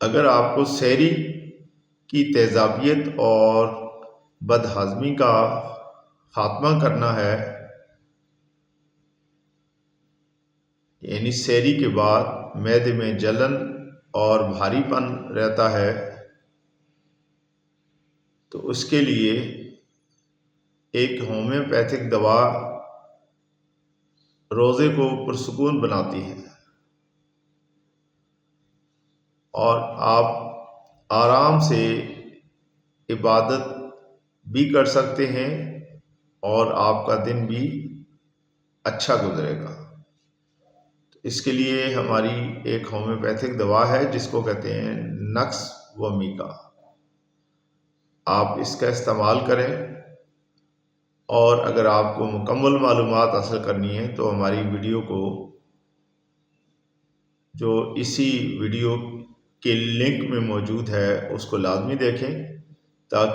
اگر آپ کو سحری کی تیزابیت اور بد ہضمی کا خاتمہ کرنا ہے، یعنی سحری کے بعد معدے میں جلن اور بھاری پن رہتا ہے، تو اس کے لیے ایک ہومیوپیتھک دوا روزے کو پرسکون بناتی ہے اور آپ آرام سے عبادت بھی کر سکتے ہیں اور آپ کا دن بھی اچھا گزرے گا۔ اس کے لیے ہماری ایک ہومیوپیتھک دوا ہے جس کو کہتے ہیں نکس ومیکا۔ آپ اس کا استعمال کریں، اور اگر آپ کو مکمل معلومات حاصل کرنی ہے تو ہماری ویڈیو کو جو اسی ویڈیو کے لنک میں موجود ہے اس کو لازمی دیکھیں۔